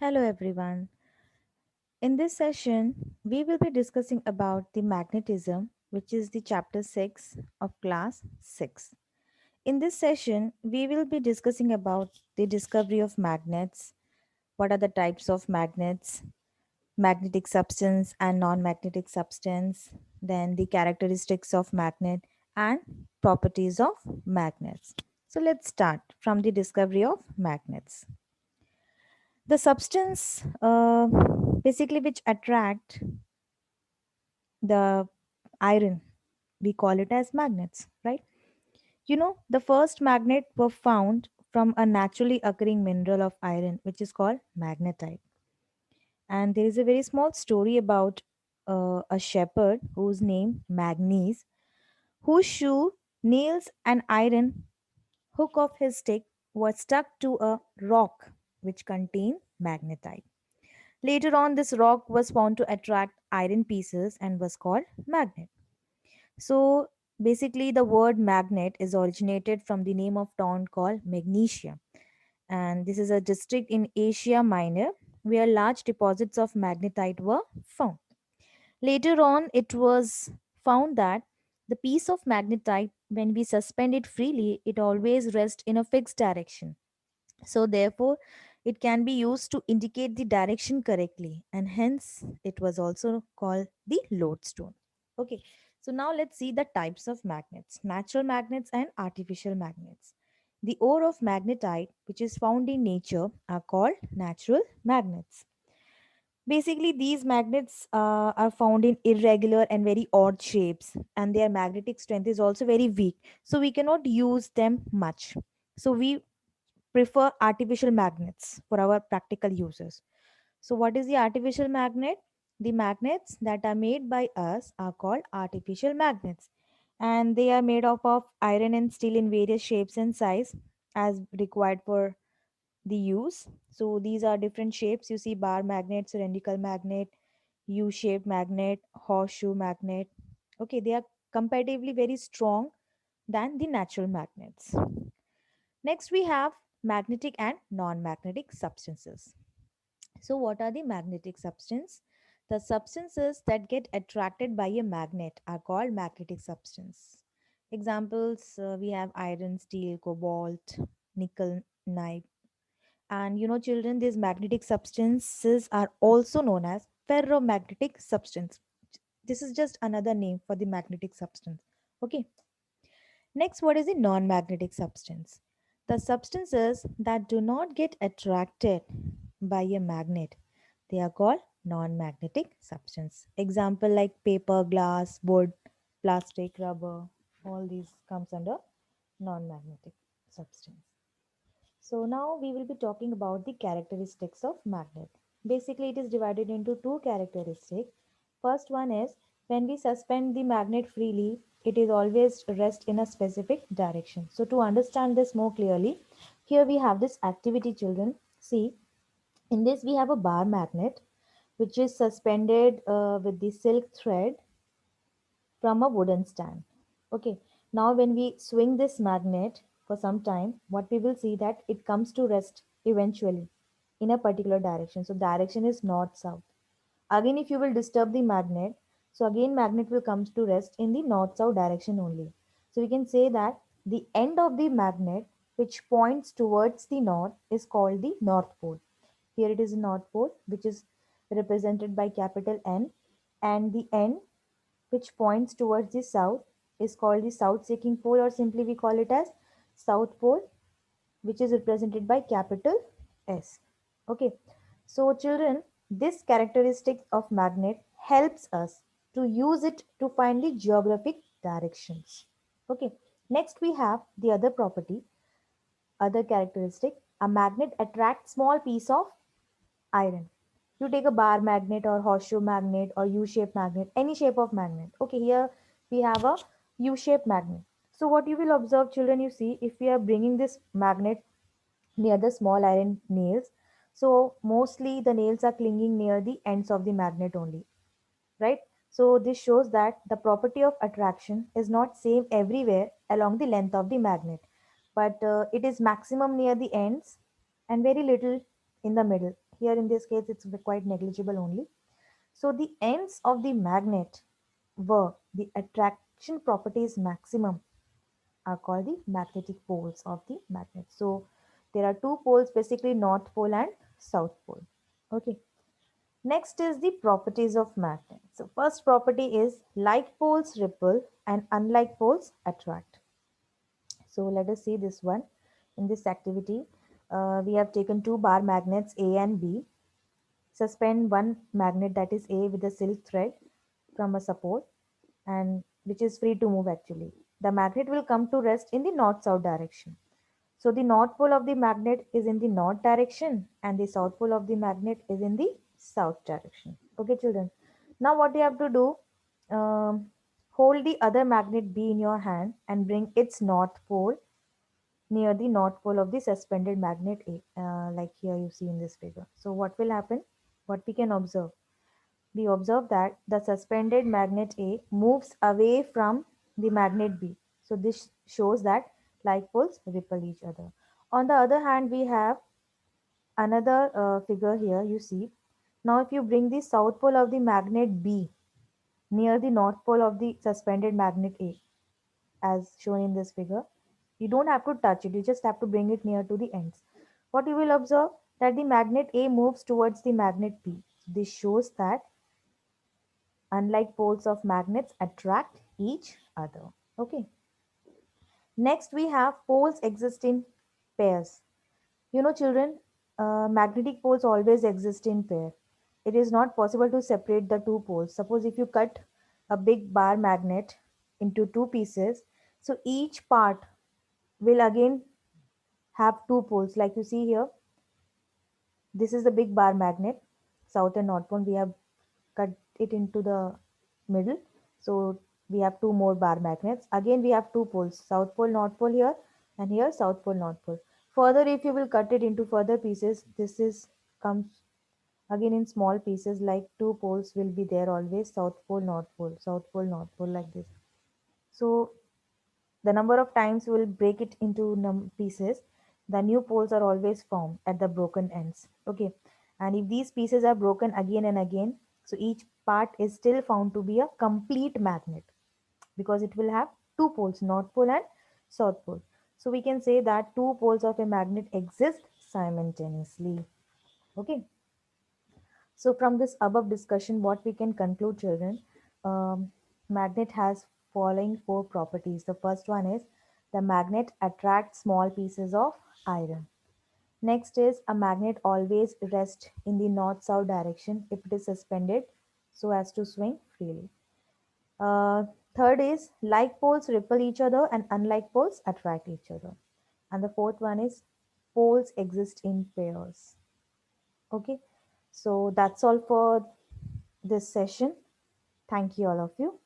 Hello everyone. In this session, we will be discussing about the magnetism, which is the chapter 6 of class 6. In this session, we will be discussing about the discovery of magnets, what are the types of magnets, magnetic substance and non-magnetic substance, then the characteristics of magnet and properties of magnets. So let's start from the discovery of magnets. The substance basically which attract the iron, we call it as magnets, right? The first magnet were found from a naturally occurring mineral of iron, which is called magnetite. And there is a very small story about a shepherd whose name Magnes, whose shoe, nails, and iron hook of his stick was stuck to a rock which contained magnetite. Later on, this rock was found to attract iron pieces and was called magnet. So basically, the word magnet is originated from the name of town called Magnesia, and this is a district in Asia Minor where large deposits of magnetite were found. Later on, it was found that the piece of magnetite, when we suspend it freely, it always rests in a fixed direction. So therefore, it can be used to indicate the direction correctly, and hence it was also called the lodestone. Okay, so now let's see the types of magnets: natural magnets and artificial magnets. The ore of magnetite, which is found in nature, are called natural magnets. Basically, these magnets are found in irregular and very odd shapes, and their magnetic strength is also very weak. So, we cannot use them much. So, we prefer artificial magnets for our practical uses. So, what is the artificial magnet? The magnets that are made by us are called artificial magnets, and they are made up of iron and steel in various shapes and size as required for the use. So, these are different shapes. You see bar magnet, cylindrical magnet, U shaped magnet, horseshoe magnet. Okay, they are comparatively very strong than the natural magnets. Next, we have magnetic and non-magnetic substances. So, what are the magnetic substance? The substances that get attracted by a magnet are called magnetic substance. Examples we have iron, steel, cobalt, nickel, nib. And children, these magnetic substances are also known as ferromagnetic substance. This is just another name for the magnetic substance. Okay. Next, what is a non magnetic substance? The substances that do not get attracted by a magnet, they are called non magnetic substance. Example like paper, glass, wood, plastic, rubber, all these comes under non magnetic substance. So now we will be talking about the characteristics of magnet. Basically, it is divided into two characteristics. First one is when we suspend the magnet freely, it is always rest in a specific direction. So to understand this more clearly, here we have this activity, children. See, in this we have a bar magnet which is suspended with the silk thread from a wooden stand. Okay, now when we swing this magnet for some time, what we will see that it comes to rest eventually in a particular direction. So direction is north south. Again, if you will disturb the magnet, so again magnet will come to rest in the north south direction only. So we can say that the end of the magnet which points towards the north is called the north pole. Here it is the north pole which is represented by capital N, and the end which points towards the south is called the south seeking pole, or simply we call it as south pole, which is represented by capital S. Okay, so children, this characteristic of magnet helps us to use it to find the geographic directions. Okay, next we have the other property, other characteristic. A magnet attracts small piece of iron. You take a bar magnet or horseshoe magnet or U-shaped magnet, any shape of magnet. Okay, here we have a U-shaped magnet. So what you will observe, children, you see, if we are bringing this magnet near the small iron nails, so mostly the nails are clinging near the ends of the magnet only, right? So this shows that the property of attraction is not same everywhere along the length of the magnet, but it is maximum near the ends and very little in the middle. Here in this case, it's quite negligible only. So the ends of the magnet where the attraction properties maximum are called the magnetic poles of the magnet. So there are two poles, basically north pole and south pole. Okay. Next is the properties of magnet. So first property is like poles repel and unlike poles attract. So let us see this one. In this activity, we have taken two bar magnets A and B. Suspend one magnet, that is A, with a silk thread from a support, and which is free to move actually. The magnet will come to rest in the north south direction. So the north pole of the magnet is in the north direction and the south pole of the magnet is in the south direction. Okay, children. Now what you have to do, hold the other magnet B in your hand and bring its north pole near the north pole of the suspended magnet A, like here you see in this figure. So what will happen? What we can observe? We observe that the suspended magnet A moves away from the magnet B. So this shows that like poles repel each other. On the other hand, we have another figure here you see. Now if you bring the south pole of the magnet B near the north pole of the suspended magnet A, as shown in this figure, you don't have to touch it, you just have to bring it near to the ends. What you will observe, that the magnet A moves towards the magnet B. This shows that unlike poles of magnets attract each other. Okay. Next we have poles exist in pairs. You know children, magnetic poles always exist in pair. It is not possible to separate the two poles. Suppose if you cut a big bar magnet into two pieces, so each part will again have two poles. Like you see here, this is the big bar magnet, south and north pole. We have cut it into the middle. So we have two more bar magnets. Again, we have two poles, south pole, north pole here, and here south pole, north pole. Further, if you will cut it into further pieces, this is comes again in small pieces, like two poles will be there always, south pole, north pole, south pole, north pole, like this. So the number of times we will break it into pieces, the new poles are always formed at the broken ends. Okay. And if these pieces are broken again and again, so each part is still found to be a complete magnet because it will have two poles, north pole and south pole. So we can say that two poles of a magnet exist simultaneously. Okay. So from this above discussion, what we can conclude, children, magnet has following four properties. The first one is the magnet attracts small pieces of iron. Next is a magnet always rests in the north-south direction if it is suspended so as to swing freely. Uh, Third is like poles repel each other and unlike poles attract each other. And the fourth one is poles exist in pairs. Okay, so that's all for this session. Thank you, all of you.